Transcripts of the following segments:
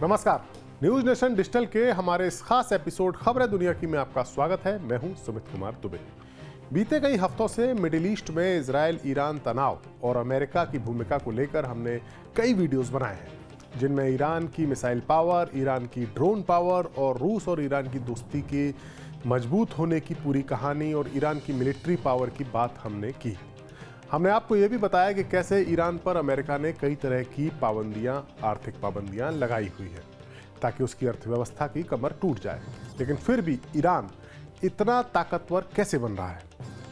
नमस्कार। News nation digital के हमारे इस खास एपिसोड खबरें दुनिया की में आपका स्वागत है। मैं हूं सुमित कुमार दुबे। बीते कई हफ्तों से मिडिल ईस्ट में इजराइल ईरान तनाव और अमेरिका की भूमिका को लेकर हमने कई वीडियोस बनाए हैं, जिनमें ईरान की मिसाइल पावर, ईरान की ड्रोन पावर और रूस और ईरान की दोस्ती के मजबूत होने की पूरी कहानी और ईरान की मिलिट्री पावर की बात हमने की। हमने आपको यह भी बताया कि कैसे ईरान पर अमेरिका ने कई तरह की पाबंदियां, आर्थिक पाबंदियां लगाई हुई हैं ताकि उसकी अर्थव्यवस्था की कमर टूट जाए। लेकिन फिर भी ईरान इतना ताकतवर कैसे बन रहा है?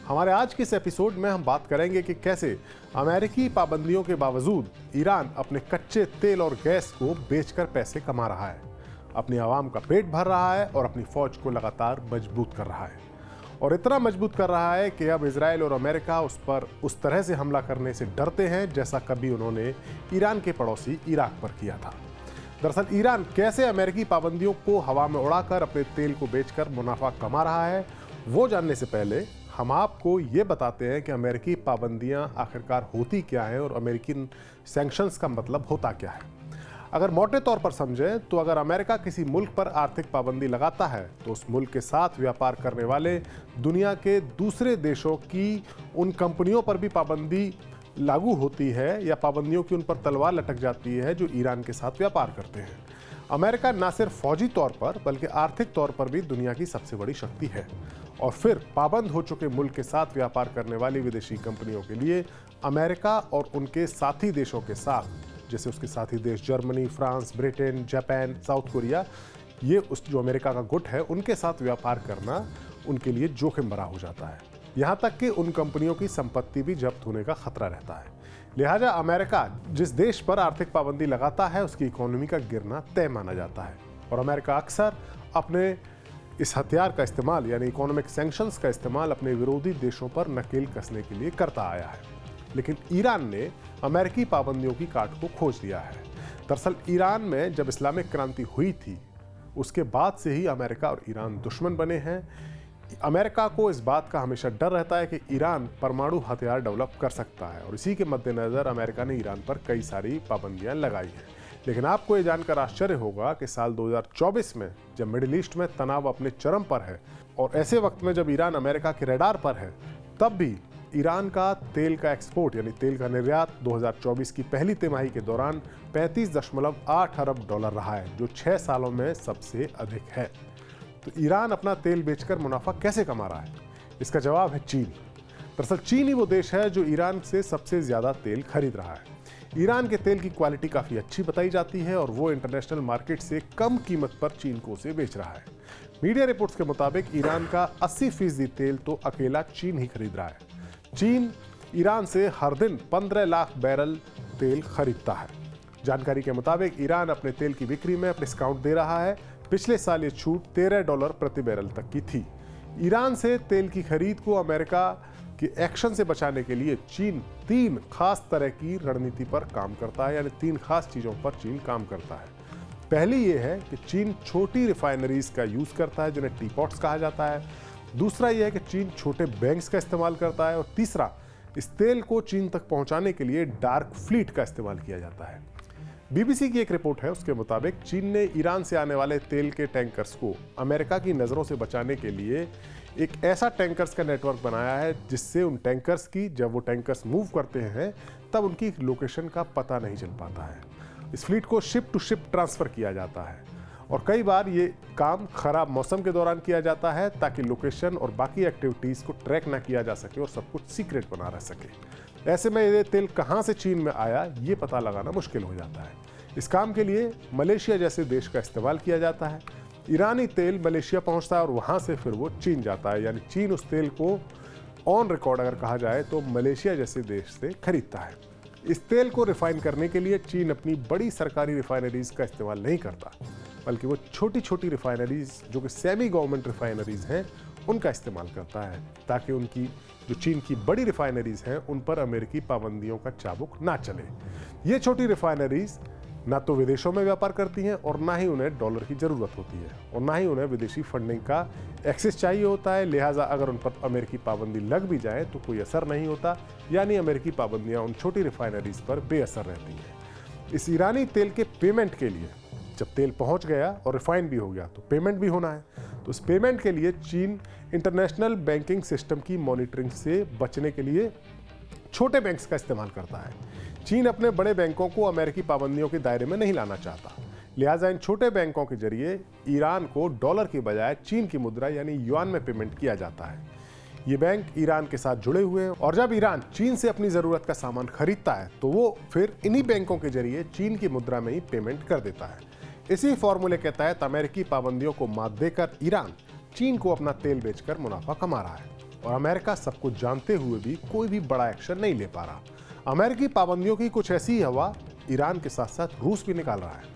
हमारे आज के इस एपिसोड में हम बात करेंगे कि कैसे अमेरिकी पाबंदियों के बावजूद ईरान अपने कच्चे तेल और गैस को बेचकर पैसे कमा रहा है, अपनी आवाम का पेट भर रहा है और अपनी फौज को लगातार मजबूत कर रहा है। और इतना मजबूत कर रहा है कि अब इजराइल और अमेरिका उस पर उस तरह से हमला करने से डरते हैं जैसा कभी उन्होंने ईरान के पड़ोसी इराक पर किया था। दरअसल ईरान कैसे अमेरिकी पाबंदियों को हवा में उड़ाकर अपने तेल को बेचकर मुनाफा कमा रहा है, वो जानने से पहले हम आपको ये बताते हैं कि अमेरिकी पाबंदियां आखिरकार होती क्या हैं और अमेरिकन सैंक्शंस का मतलब होता क्या है। अगर मोटे तौर पर समझें तो अगर अमेरिका किसी मुल्क पर आर्थिक पाबंदी लगाता है तो उस मुल्क के साथ व्यापार करने वाले दुनिया के दूसरे देशों की उन कंपनियों पर भी पाबंदी लागू होती है या पाबंदियों की उन पर तलवार लटक जाती है जो ईरान के साथ व्यापार करते हैं। अमेरिका न सिर्फ फौजी तौर पर बल्कि आर्थिक तौर पर भी दुनिया की सबसे बड़ी शक्ति है और फिर पाबंद हो चुके मुल्क के साथ व्यापार करने वाली विदेशी कंपनियों के लिए अमेरिका और उनके साथी देशों के साथ, जैसे उसके साथी देश Germany, France, Britain, Japan, south Korea, ये उस जो अमेरिका का गुट है उनके साथ व्यापार करना उनके लिए जोखिम भरा हो जाता है। यहाँ तक कि उन कंपनियों की संपत्ति भी जब्त होने का खतरा रहता है। लिहाजा अमेरिका जिस देश पर आर्थिक पाबंदी लगाता है उसकी इकोनॉमी का गिरना तय माना जाता है और अमेरिका अक्सर अपने इस हथियार का इस्तेमाल यानी इकोनॉमिक सैंक्शंस का इस्तेमाल अपने विरोधी देशों पर नकेल कसने के लिए करता आया है। लेकिन ईरान ने अमेरिकी पाबंदियों की काट को खोज लिया है। दरअसल ईरान में जब इस्लामिक क्रांति हुई थी उसके बाद से ही अमेरिका और ईरान दुश्मन बने हैं। अमेरिका को इस बात का हमेशा डर रहता है कि ईरान परमाणु हथियार डेवलप कर सकता है और इसी के मद्देनजर अमेरिका ने ईरान पर कई सारी पाबंदियां लगाई हैं। लेकिन आपको ये जानकर आश्चर्य होगा कि साल 2024 में जब मिडिल ईस्ट में तनाव अपने चरम पर है और ऐसे वक्त में जब ईरान अमेरिका के रडार पर है, तब भी ईरान का तेल का एक्सपोर्ट यानी तेल का निर्यात 2024 की पहली तिमाही के दौरान 35.8 अरब डॉलर रहा है, जो 6 सालों में सबसे अधिक है। तो ईरान अपना तेल बेचकर मुनाफा कैसे कमा रहा है? इसका जवाब है चीन। दरअसल चीन ही वो देश है जो ईरान से सबसे ज्यादा तेल खरीद रहा है। ईरान के तेल की क्वालिटी काफी अच्छी बताई जाती है और वो इंटरनेशनल मार्केट से कम कीमत पर चीन को उसे बेच रहा है। मीडिया रिपोर्ट्स के मुताबिक ईरान का 80% तेल तो अकेला चीन ही खरीद रहा है। चीन ईरान से हर दिन 15 लाख बैरल तेल खरीदता है। जानकारी के मुताबिक ईरान अपने तेल की बिक्री में डिस्काउंट दे रहा है। पिछले साल ये छूट $13 प्रति बैरल तक की थी। ईरान से तेल की खरीद को अमेरिका के एक्शन से बचाने के लिए चीन 3 खास तरह की रणनीति पर काम करता है, यानी 3 खास चीजों पर चीन काम करता है। पहली ये है कि चीन छोटी रिफाइनरीज का यूज करता है जिन्हें टीपॉट्स कहा जाता है। दूसरा यह है कि चीन छोटे बैंक्स का इस्तेमाल करता है और तीसरा, इस तेल को चीन तक पहुंचाने के लिए डार्क फ्लीट का इस्तेमाल किया जाता है। बीबीसी की एक रिपोर्ट है, उसके मुताबिक चीन ने ईरान से आने वाले तेल के टैंकर्स को अमेरिका की नज़रों से बचाने के लिए एक ऐसा टैंकर्स का नेटवर्क बनाया है जिससे उन टैंकर्स की, जब वो टैंकर्स मूव करते हैं तब उनकी लोकेशन का पता नहीं चल पाता है। इस फ्लीट को शिप टू शिप ट्रांसफ़र किया जाता है और कई बार ये काम खराब मौसम के दौरान किया जाता है ताकि लोकेशन और बाकी एक्टिविटीज़ को ट्रैक ना किया जा सके और सब कुछ सीक्रेट बना रह सके। ऐसे में ये तेल कहाँ से चीन में आया ये पता लगाना मुश्किल हो जाता है। इस काम के लिए मलेशिया जैसे देश का इस्तेमाल किया जाता है। ईरानी तेल मलेशिया पहुंचता है और वहां से फिर वो चीन जाता है, यानी चीन उस तेल को ऑन रिकॉर्ड अगर कहा जाए तो मलेशिया जैसे देश से खरीदता है। इस तेल को रिफाइन करने के लिए चीन अपनी बड़ी सरकारी रिफाइनरीज का इस्तेमाल नहीं करता, बल्कि वो छोटी छोटी रिफाइनरीज जो कि सेमी गवर्नमेंट रिफाइनरीज हैं उनका इस्तेमाल करता है ताकि उनकी जो चीन की बड़ी रिफाइनरीज हैं उन पर अमेरिकी पाबंदियों का चाबुक ना चले। ये छोटी रिफाइनरीज ना तो विदेशों में व्यापार करती हैं और ना ही उन्हें डॉलर की ज़रूरत होती है और ना ही उन्हें विदेशी फंडिंग का एक्सेस चाहिए होता है। लिहाजा अगर उन पर अमेरिकी पाबंदी लग भी जाए तो कोई असर नहीं होता, यानी अमेरिकी पाबंदियां उन छोटी रिफाइनरीज पर बेअसर रहती हैं। इस ईरानी तेल के पेमेंट के लिए जब तेल पहुंच गया और रिफाइन भी हो गया तो पेमेंट भी होना है। तो इस पेमेंट के लिए चीन इंटरनेशनल बैंकिंग सिस्टम की मॉनिटरिंग से बचने के लिए छोटे बैंक्स का इस्तेमाल करता है। चीन अपने बड़े बैंकों को अमेरिकी पाबंदियों के दायरे में नहीं लाना चाहता, लिहाजा इन छोटे बैंकों के जरिए ईरान को डॉलर की बजाय चीन की मुद्रा यानी युआन में पेमेंट किया जाता है। ये बैंक ईरान के साथ जुड़े हुए हैं और जब ईरान चीन से अपनी जरूरत का सामान खरीदता है तो वो फिर इन्हीं बैंकों के जरिए चीन की मुद्रा में ही पेमेंट कर देता है। इसी फॉर्मूले के तहत अमेरिकी पाबंदियों को मात देकर ईरान चीन को अपना तेल बेचकर मुनाफा कमा रहा है और अमेरिका सब कुछ जानते हुए भी कोई भी बड़ा एक्शन नहीं ले पा रहा। अमेरिकी पाबंदियों की कुछ ऐसी हवा ईरान के साथ साथ रूस भी निकाल रहा है।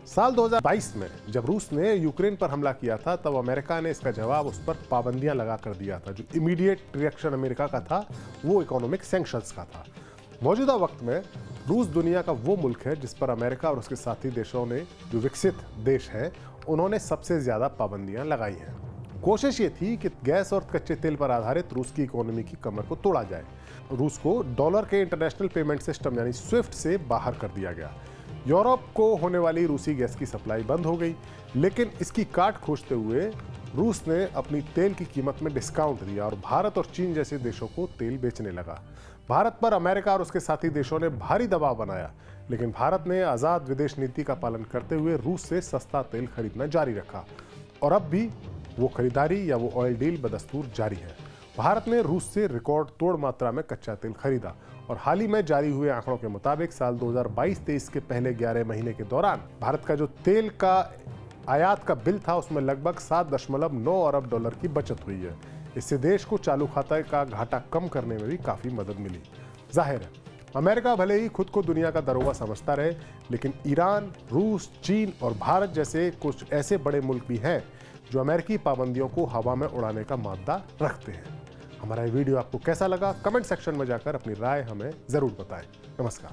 साल 2022 में जब रूस ने यूक्रेन पर हमला किया था तब अमेरिका ने इसका जवाब उस पर पाबंदियां लगा कर दिया था। जो इमीडिएट रिएक्शन अमेरिका का था वो इकोनॉमिक सैंक्शंस का था। मौजूदा वक्त में रूस दुनिया का वो मुल्क है जिस पर अमेरिका और उसके साथी देशों ने, जो विकसित देश हैं, उन्होंने सबसे ज्यादा पाबंदियां लगाई हैं। कोशिश ये थी कि गैस और कच्चे तेल पर आधारित रूस की इकोनॉमी की कमर को तोड़ा जाए। रूस को डॉलर के इंटरनेशनल पेमेंट सिस्टम यानी स्विफ्ट से बाहर कर दिया गया। यूरोप को होने वाली रूसी गैस की सप्लाई बंद हो गई, लेकिन इसकी काट खोजते हुए रूस ने अपनी तेल की कीमत में डिस्काउंट दिया और भारत और चीन जैसे देशों को तेल बेचने लगा। भारत पर अमेरिका और उसके साथी देशों ने भारी दबाव बनाया, लेकिन भारत ने आज़ाद विदेश नीति का पालन करते हुए रूस से सस्ता तेल खरीदना जारी रखा और अब भी वो खरीदारी या वो ऑयल डील बदस्तूर जारी है। भारत ने रूस से रिकॉर्ड तोड़ मात्रा में कच्चा तेल खरीदा और हाल ही में जारी हुए आंकड़ों के मुताबिक साल 2022-23 के पहले 11 महीने के दौरान भारत का जो तेल का आयात का बिल था उसमें लगभग 7.9 अरब डॉलर की बचत हुई है। इससे देश को चालू खाते का घाटा कम करने में भी काफी मदद मिली। जाहिर है अमेरिका भले ही खुद को दुनिया का दरोगा समझता रहे, लेकिन ईरान, रूस, चीन और भारत जैसे कुछ ऐसे बड़े मुल्क भी हैं जो अमेरिकी पाबंदियों को हवा में उड़ाने का मादा रखते हैं। हमारा ये वीडियो आपको कैसा लगा कमेंट सेक्शन में जाकर अपनी राय हमें जरूर बताएं। नमस्कार।